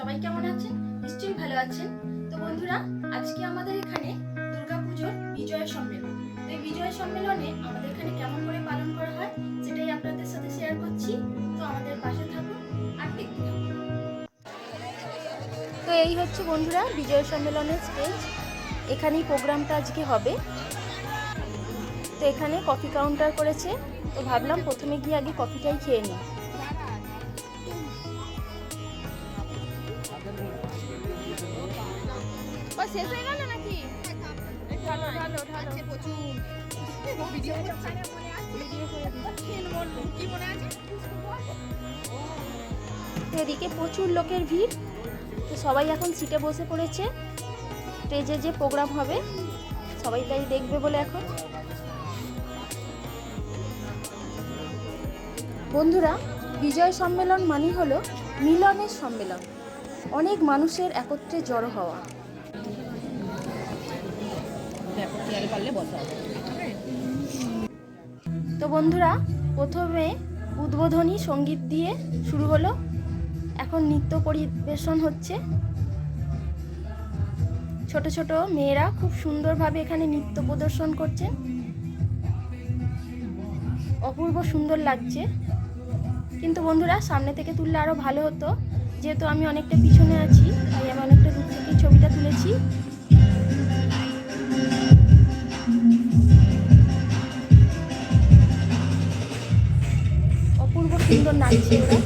সবাই কেমন আছেন? নিশ্চয়ই ভালো আছেন। তো বন্ধুরা, আজকে আমাদের এখানে দুর্গাপুজোর বিজয় সম্মেলন। তো এই বিজয় সম্মেলনে আমাদের এখানে কেমন করে পালন করা হয় সেটাই আপনাদের সাথে শেয়ার করছি। তো আমাদের পাশে থাকুন আর দেখতে থাকুন। তো এই হচ্ছে বন্ধুরা বিজয় সম্মেলনের স্টেজ। এখানেই প্রোগ্রামটা আজকে হবে। তো এখানে কফি কাউন্টার করেছে। তো ভাবলাম প্রথমে গিয়ে আগে কফিটাই খেয়ে নিই। শেষ হয়ে গেল নাকি? ঢালো ঢালো ঢালো। এদিকে প্রচুর লোকের ভিড়। তো সবাই এখন সিটে বসে পড়েছে। স্টেজে যে প্রোগ্রাম হবে সবাই তাই দেখবে বলে এখন। বন্ধুরা, বিজয় সম্মেলন মানে হলো মিলনের সম্মেলন, অনেক মানুষের একত্রে জড়ো হওয়া। তো বন্ধুরা, প্রথমে উদ্বোধনী সঙ্গীত দিয়ে শুরু হলো। এখন নৃত্য পরিবেশন হচ্ছে। ছোট ছোট মেয়েরা খুব সুন্দরভাবে এখানে নৃত্য প্রদর্শন করছেন। অপূর্ব সুন্দর লাগছে। কিন্তু বন্ধুরা, সামনে থেকে তুললে আরো ভালো হতো। যেহেতু আমি অনেকটা পিছনে আছি, তাই আমি অনেকটা দূর থেকে ছবিটা তুলেছি। অপূর্ব সুন্দর নাচছে ওরা।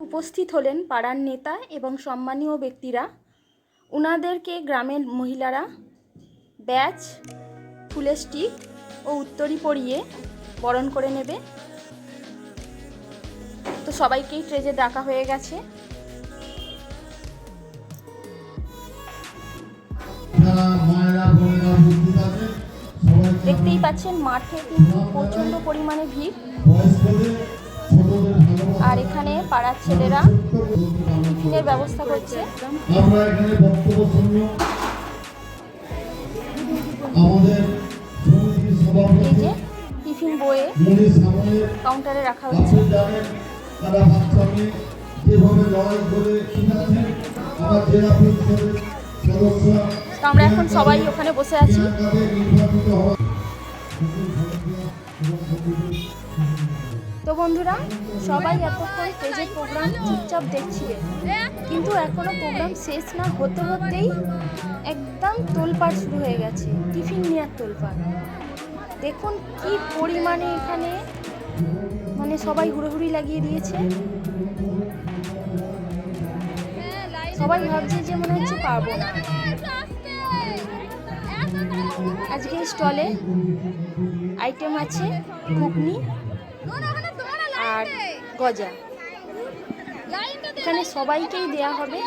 উপস্থিত হলেন পাড়ার নেতা এবং সম্মানীয় ব্যক্তিরা। ওনাদেরকে গ্রামের মহিলারা ব্যাজ, ফুলের স্টিক ও উত্তরী পরিয়ে বরণ করে নেবে। তো সবাইকেই স্টেজে ডাকা হয়ে গেছে। দেখতেই পাচ্ছেন মাঠে কিন্তু প্রচন্ড পরিমাণে ভিড়। আর এখানে পাড়ার ছেলেরা টিফিনের ব্যবস্থা করছে। এই যে টিফিন বয়ে কাউন্টারে রাখা হচ্ছে। তো আমরা এখন সবাই ওখানে বসে আছি। তো বন্ধুরা, সবাই এতক্ষণ স্টেজের প্রোগ্রাম চুপচাপ দেখছিলেন, কিন্তু এখনো প্রোগ্রাম শেষ না হতে হতেই একদম তোলপাড় শুরু হয়ে গেছে। টিফিন নেওয়ার তোলপাড় দেখুন কি পরিমাণে এখানে, মানে সবাই হুড়োহুড়ি লাগিয়ে দিয়েছে। সবাই ভাবছে যে মনে হচ্ছে পারবো না। আজকে স্টলে আইটেম আছে ঘুগনি আর গজা। এখানে সবাইকেই দেয়া হবে,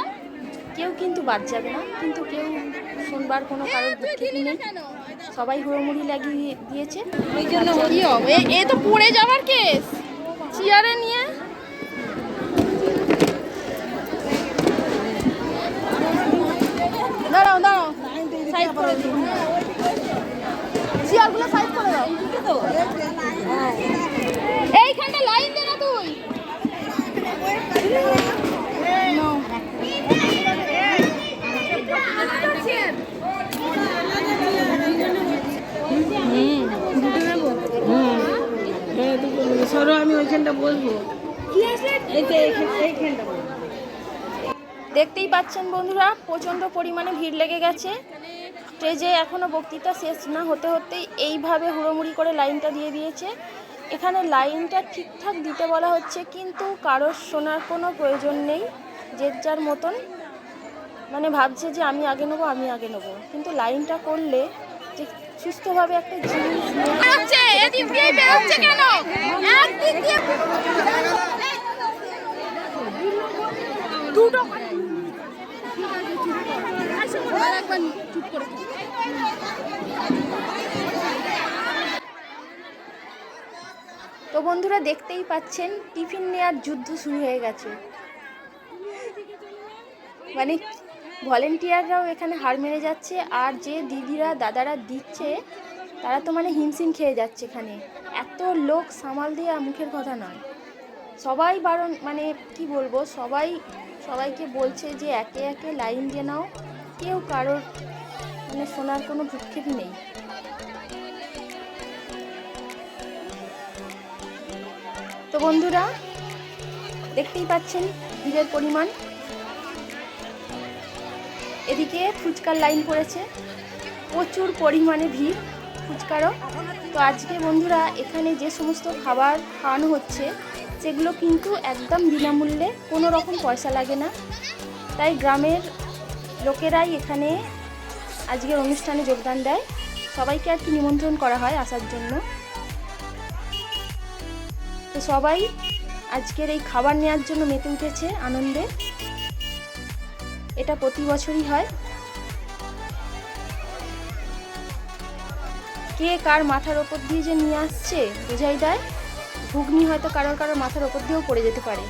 কেউ কিন্তু বাদ যাবে না। কিন্তু কেউ শোনবার কোনো কারোর দুঃখিত নেই, সবাই হুড়োমুড়ি লাগিয়ে দিয়েছে। ওই জন্য কি হবে, এ তো পড়ে যাবার কেস। চেয়ারে নিয়ে দাঁড়াও দাঁড়াও, সাইড করে দিই, চেয়ারগুলো সাইড করে দাও। এইখানটা লাইন দে না তুই। সরো, আমি ওইখানটা বলবো। দেখতেই পাচ্ছেন বন্ধুরা, প্রচণ্ড পরিমাণে ভিড় লেগে গেছে। স্টেজে এখনও বক্তৃতা শেষ না হতে হতেই এইভাবে হুড়োমুড়ি করে লাইনটা দিয়ে দিয়েছে। এখানে লাইনটা ঠিকঠাক দিতে বলা হচ্ছে, কিন্তু কারোর শোনার কোনো প্রয়োজন নেই। যে যার মতন মানে ভাবছে যে আমি আগে নেবো, আমি আগে নেবো। কিন্তু লাইনটা করলে যে সুস্থভাবে একটা জিনিস বেরোচ্ছে, এদিক দিয়ে বেরোচ্ছে কেন? একদিক দিয়ে দুটো একবার চুপ করে থাক। তো বন্ধুরা দেখতেই পাচ্ছেন টিফিন নেওয়ার যুদ্ধ শুরু হয়ে গেছে। মানে ভলেন্টিয়াররাও এখানে হার মেরে যাচ্ছে, আর যে দিদিরা দাদারা দিচ্ছে তারা তো মানে হিমশিম খেয়ে যাচ্ছে। এখানে এত লোক সামাল দেওয়া মুখের কথা নয়। সবাই বারণ, মানে কি বলবো, সবাইকে বলছে যে একে একে লাইন দিয়ে নাও, কেউ কারোর মানে শোনার কোনো ভ্রুক্ষেপই নেই। তো বন্ধুরা দেখতেই পাচ্ছেন ভিড়ের পরিমাণ। এদিকে ফুচকার লাইন পড়েছে, প্রচুর পরিমাণে ভিড় ফুচকারও। তো আজকে বন্ধুরা এখানে যে সমস্ত খাবার খাওয়ানো হচ্ছে সেগুলো কিন্তু একদম বিনামূল্যে, কোনো রকম পয়সা লাগে না। তাই গ্রামের লোকেরাই এখানে আজকের অনুষ্ঠানে যোগদান দেয়। সবাইকে আর কি নিমন্ত্রণ করা হয় আসার জন্য। তো সবাই আজকের এই খাবার নেওয়ার জন্য মেতে উঠেছে আনন্দে। এটা প্রতি বছরই হয়। কে কার মাথার ওপর দিয়ে যে নিয়ে আসছে বোঝাই দেয়। ঘুগনি হয়তো কারোর মাথার ওপর দিয়েও পড়ে যেতে পারে।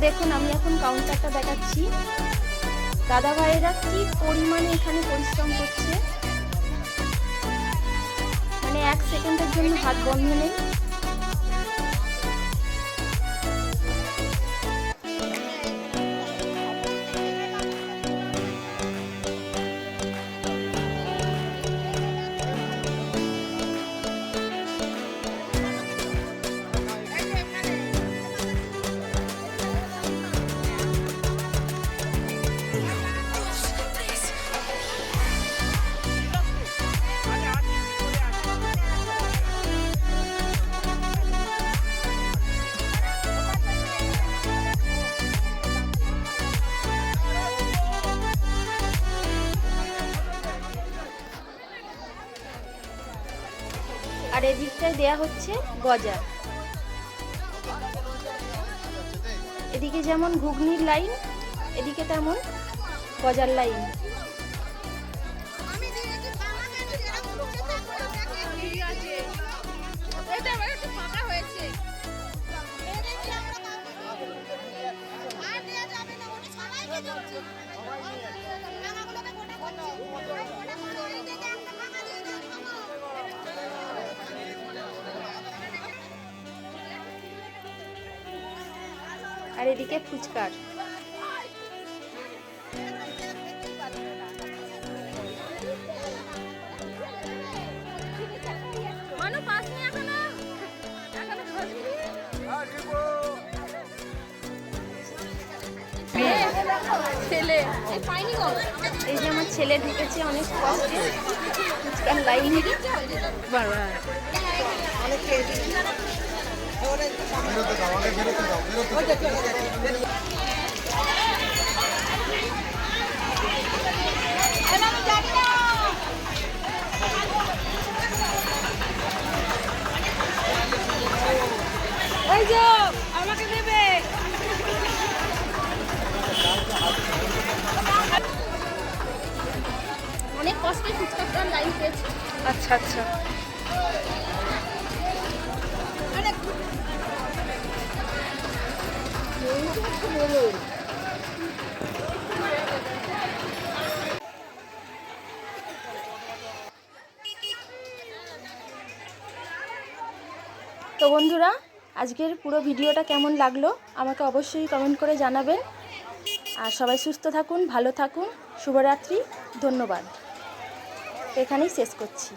দেখুন আমি এখন কাউন্টারটা দেখাচ্ছি। দাদা ভাইয়েরা কি পরিমাণে এখানে পরিশ্রম করছে, মানে এক সেকেন্ডের জন্য হাত বন্ধ নেই। আর এদিকটায় দেয়া হচ্ছে গজা। এদিকে যেমন ঘুগনির লাইন, এদিকে তেমন গজার লাইন। আর এদিকে ফুচকার। এই যে আমার ছেলে ঢুকেছে অনেক কষ্টে ফুচকার লাইনে। এই যে আমাকে দেবে। অনেক কষ্টে ফুচকা লাইন পেয়েছি। আচ্ছা আচ্ছা। তো বন্ধুরা, আজকের পুরো ভিডিওটা কেমন লাগলো আমাকে অবশ্যই কমেন্ট করে জানাবেন। আর সবাই সুস্থ থাকুন, ভালো থাকুন। শুভরাত্রি, ধন্যবাদ। এখানেই শেষ করছি।